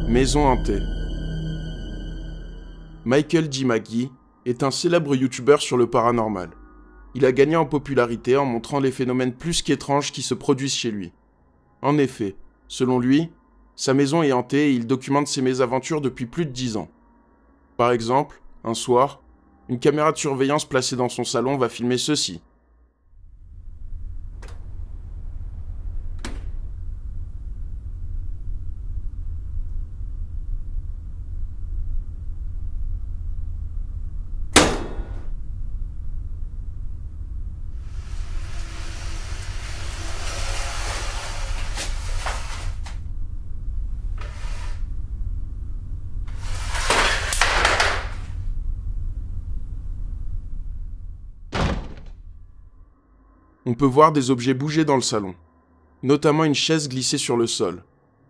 Maison hantée. Michael D. McGee est un célèbre youtubeur sur le paranormal. Il a gagné en popularité en montrant les phénomènes plus qu'étranges qui se produisent chez lui. En effet, selon lui, sa maison est hantée et il documente ses mésaventures depuis plus de 10 ans. Par exemple, un soir, une caméra de surveillance placée dans son salon va filmer ceci. On peut voir des objets bouger dans le salon, notamment une chaise glissée sur le sol.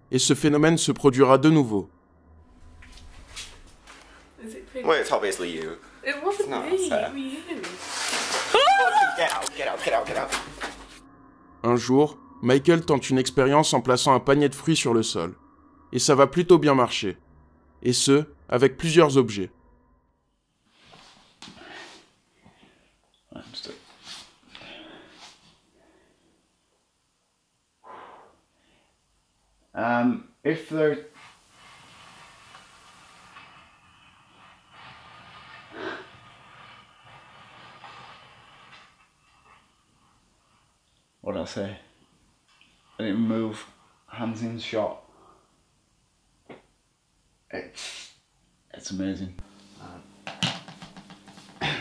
Et ce phénomène se produira de nouveau. Well, it's obviously you. It wasn't No, me, it's her. it was you. Get out, get out, get out, get out. Un jour, Michael tente une expérience en plaçant un panier de fruits sur le sol. Et ça va plutôt bien marcher. Et ce, avec plusieurs objets. If there... What did I say? I didn't move. Hands in shot. It's amazing. If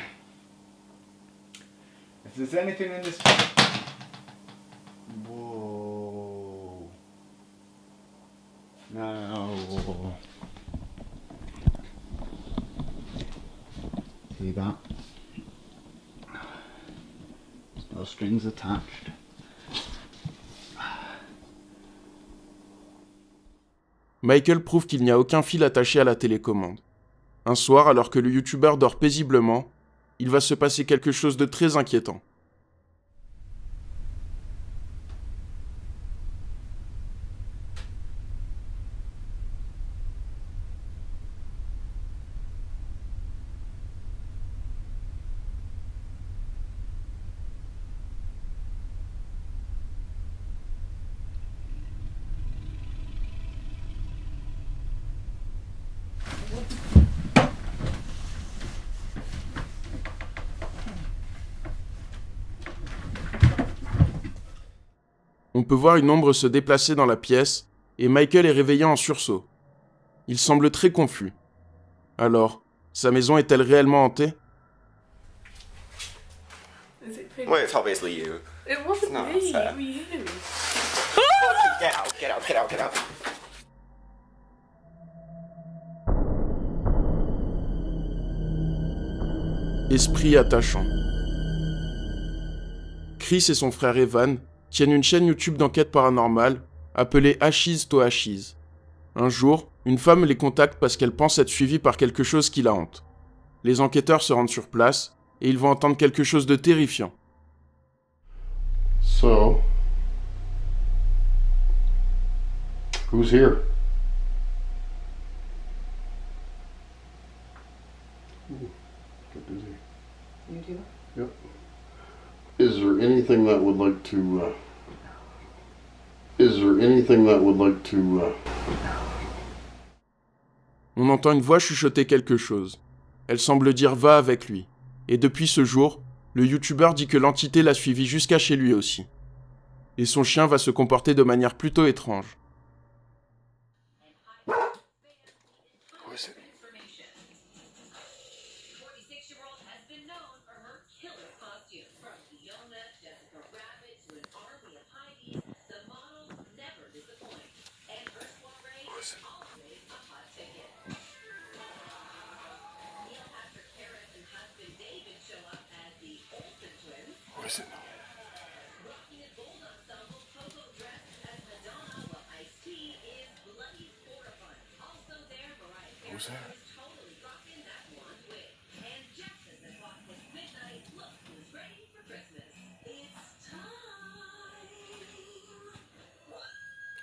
there's anything in this... Whoa. No. See that? There's no strings attached. Michael prouve qu'il n'y a aucun fil attaché à la télécommande. Un soir, alors que le youtubeur dort paisiblement, il va se passer quelque chose de très inquiétant. On peut voir une ombre se déplacer dans la pièce, et Michael est réveillé en sursaut. Il semble très confus. Alors, sa maison est-elle réellement hantée? Is it pretty? Well, it's obviously you. It wasn't No, me, it's her. it was you. Get out, get out, get out, get out. Esprit attachant. Chris et son frère Evan tiennent une chaîne YouTube d'enquête paranormale appelée Ashes to Ashes. Un jour, une femme les contacte parce qu'elle pense être suivie par quelque chose qui la hante. Les enquêteurs se rendent sur place et ils vont entendre quelque chose de terrifiant. So, who's here? Ooh, get dizzy. You do? Yep. Is there anything that would like to, On entend une voix chuchoter quelque chose. Elle semble dire « va avec lui ». Et depuis ce jour, le youtubeur dit que l'entité l'a suivi jusqu'à chez lui aussi. Et son chien va se comporter de manière plutôt étrange. Who is it? Who is it? Who's that?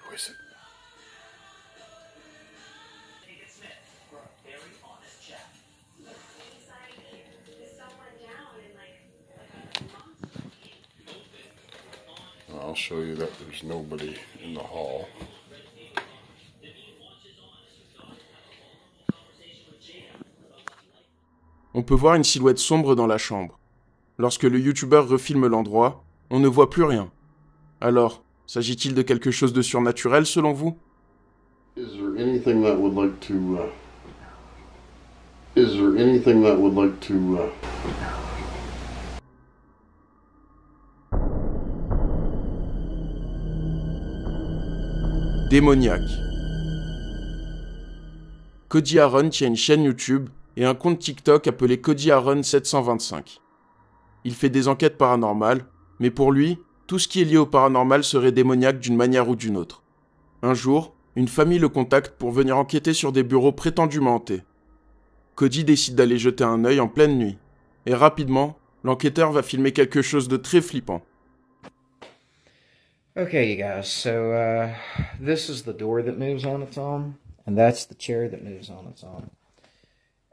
Who is it? I'll show you that there's nobody in the hall. On peut voir une silhouette sombre dans la chambre. Lorsque le YouTuber refilme l'endroit, on ne voit plus rien. Alors, s'agit-il de quelque chose de surnaturel selon vous? Is there anything that would like to, is there anything that would like to, Démoniaque. Cody Aaron tient une chaîne YouTube et un compte TikTok appelé Cody Aaron 725. Il fait des enquêtes paranormales, mais pour lui, tout ce qui est lié au paranormal serait démoniaque d'une manière ou d'une autre. Un jour, une famille le contacte pour venir enquêter sur des bureaux prétendument hantés. Cody décide d'aller jeter un œil en pleine nuit, et rapidement, l'enquêteur va filmer quelque chose de très flippant. Okay, you guys, so this is the door that moves on its own, and that's the chair that moves on its own.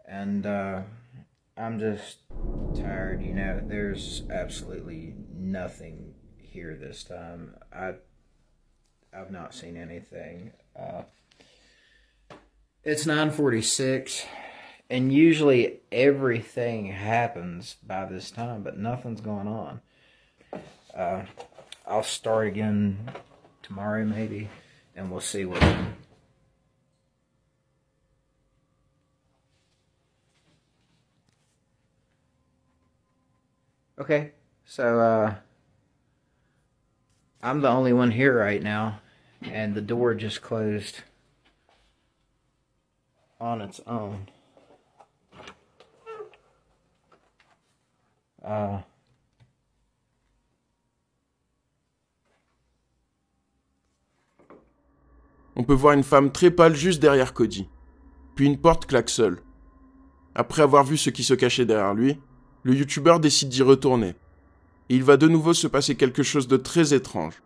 And I'm just tired, you know, there's absolutely nothing here this time. I've not seen anything. It's 9:46, and usually everything happens by this time, but nothing's going on. I'll start again tomorrow maybe, and we'll see what... Okay, so I'm the only one here right now, and the door just closed on its own. On peut voir une femme très pâle juste derrière Cody. Puis une porte claque seule. Après avoir vu ce qui se cachait derrière lui, le YouTuber décide d'y retourner. Et il va de nouveau se passer quelque chose de très étrange.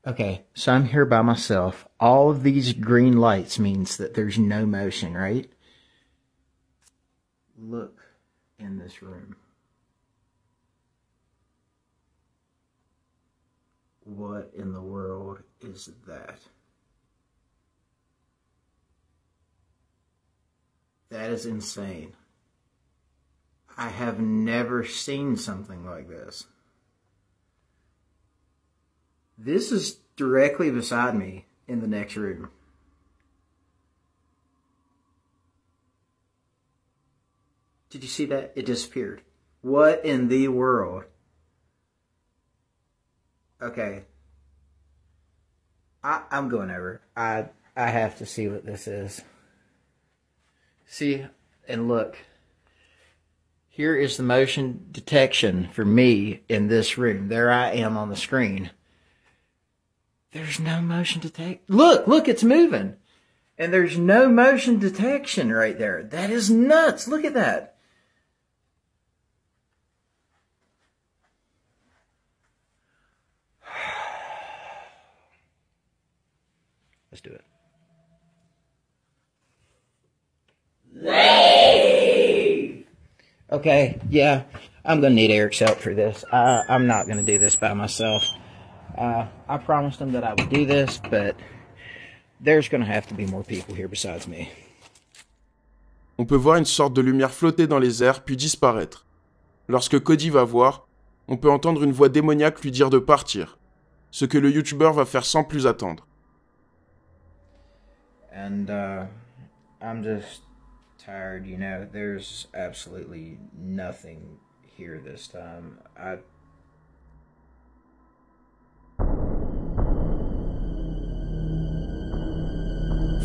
Okay, so I'm here by myself. All of these green lights means that there's no motion, right? Look in this room. What in the world is that? That is insane. I have never seen something like this. This is directly beside me in the next room. Did you see that? It disappeared. What in the world? Okay. I'm going over. I have to see what this is. See, and look. Here is the motion detection for me in this room. There I am on the screen. There's no motion detect. Look, it's moving. And there's no motion detection right there. That is nuts. Look at that. Let's do it. Okay, yeah, I'm gonna need Eric's help for this. I'm not gonna do this by myself. I promised him that I would do this, but there's gonna have to be more people here besides me. On peut voir une sorte de lumière flotter dans les airs puis disparaître. Lorsque Cody va voir, on peut entendre une voix démoniaque lui dire de partir, ce que le YouTuber va faire sans plus attendre. And I'm just tired, you know, there's absolutely nothing here this time.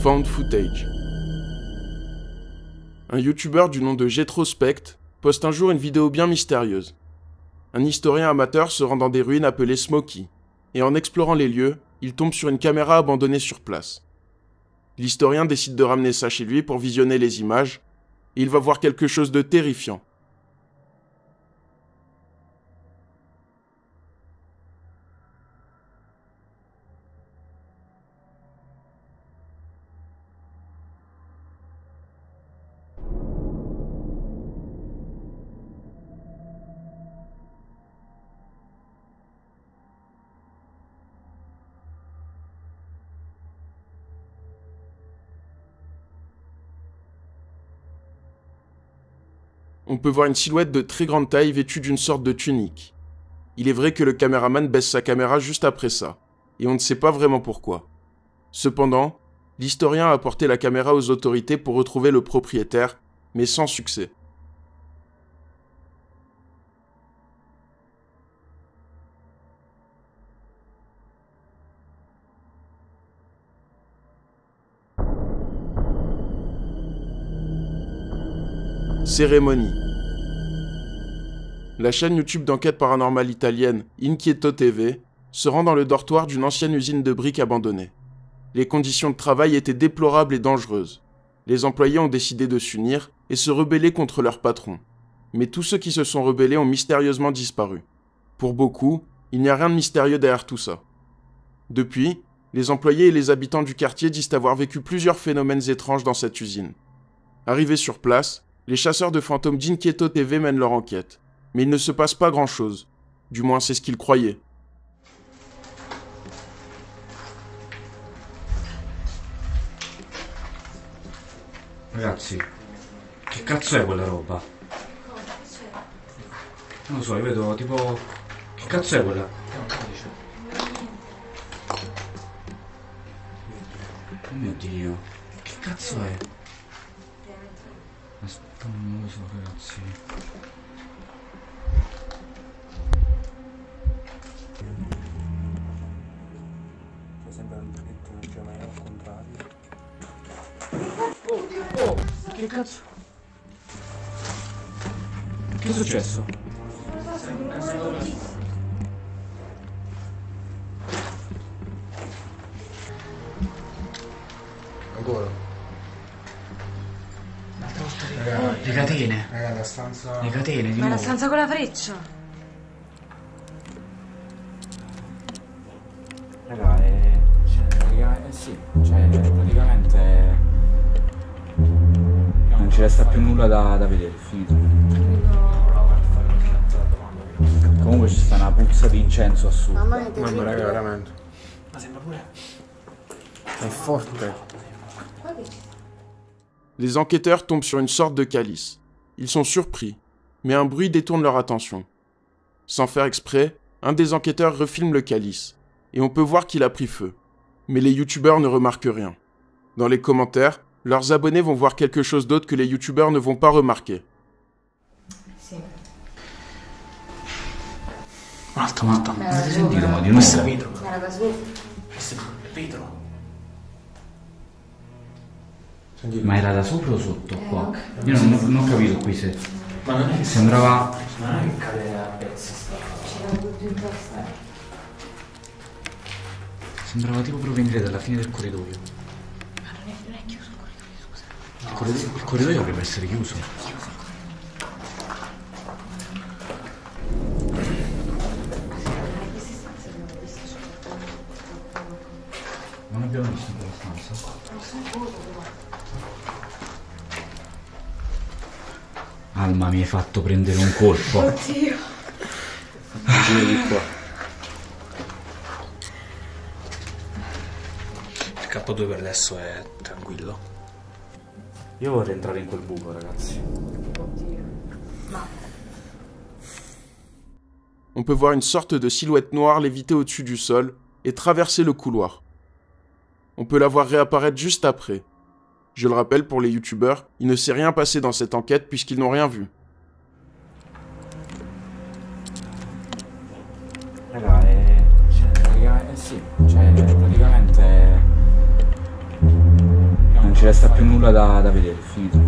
Found footage. Un YouTuber du nom de Jetrospect poste un jour une vidéo bien mystérieuse. Un historien amateur se rend dans des ruines appelées Smoky, et en explorant les lieux, il tombe sur une caméra abandonnée sur place. L'historien décide de ramener ça chez lui pour visionner les images, et il va voir quelque chose de terrifiant. on peut voir une silhouette de très grande taille vêtue d'une sorte de tunique. Il est vrai que le caméraman baisse sa caméra juste après ça, et on ne sait pas vraiment pourquoi. Cependant, l'historien a apporté la caméra aux autorités pour retrouver le propriétaire, mais sans succès. Cérémonie. La chaîne YouTube d'enquête paranormale italienne Inquieto TV se rend dans le dortoir d'une ancienne usine de briques abandonnée. Les conditions de travail étaient déplorables et dangereuses. Les employés ont décidé de s'unir et se rebeller contre leur patron. Mais tous ceux qui se sont rebellés ont mystérieusement disparu. Pour beaucoup, il n'y a rien de mystérieux derrière tout ça. Depuis, les employés et les habitants du quartier disent avoir vécu plusieurs phénomènes étranges dans cette usine. Arrivés sur place, les chasseurs de fantômes d'Inquieto TV mènent leur enquête. Mais il ne se passe pas grand-chose. Du moins, c'est ce qu'ils croyaient. Ragazzi, che cazzo è quella roba? Non lo so, io vedo tipo... Che cazzo è quella? Oh mio Dio, che cazzo è? Aspetta, non lo so ragazzi. Sembra un biglietto geometro al contrario. Oh, che cazzo? Che è successo? Ancora? Raga, le catene. Raga, la stanza... Le catene di Ma nuovo. la stanza con la freccia. Raga, sì, cioè praticamente non ci resta più nulla da vedere, è finito. Comunque ci sta una puzza di incenso assurda. Mamma mia, te Mamma raga, veramente. Ma sembra pure. È forte. Les enquêteurs tombent sur une sorte de calice. Ils sont surpris, mais un bruit détourne leur attention. Sans faire exprès, un des enquêteurs refilme le calice, et on peut voir qu'il a pris feu. Mais les youtubeurs ne remarquent rien. Dans les commentaires, leurs abonnés vont voir quelque chose d'autre que les youtubeurs ne vont pas remarquer. Un'altra matta. Avete sentito? Ma di non essere vetro. Era da su. Questo è vetro. Ma era da sopra o sotto qua? Io non ho capito qui se... Ma non è che sembrava... Ma non è che cade a pezzi sta... C'era tutto in testa. Sembrava tipo provenire dalla fine del corridoio. Ma non è chiuso il corridoio, scusa. Il corridoio dovrebbe essere chiuso. Non abbiamo visto in quella stanza. Alma, mi hai fatto prendere un colpo. Oddio. Vieni di qua. Il K2 per adesso è tranquillo. Io vorrei entrare in quel buco, ragazzi. On peut voir une sorte de silhouette noire léviter au-dessus du sol et traverser le couloir. On peut la voir réapparaître juste après. Je le rappelle, pour les youtubeurs, il ne s'est rien passé dans cette enquête puisqu'ils n'ont rien vu. Raga, sì, cioè praticamente non ci resta più nulla da vedere, è finito.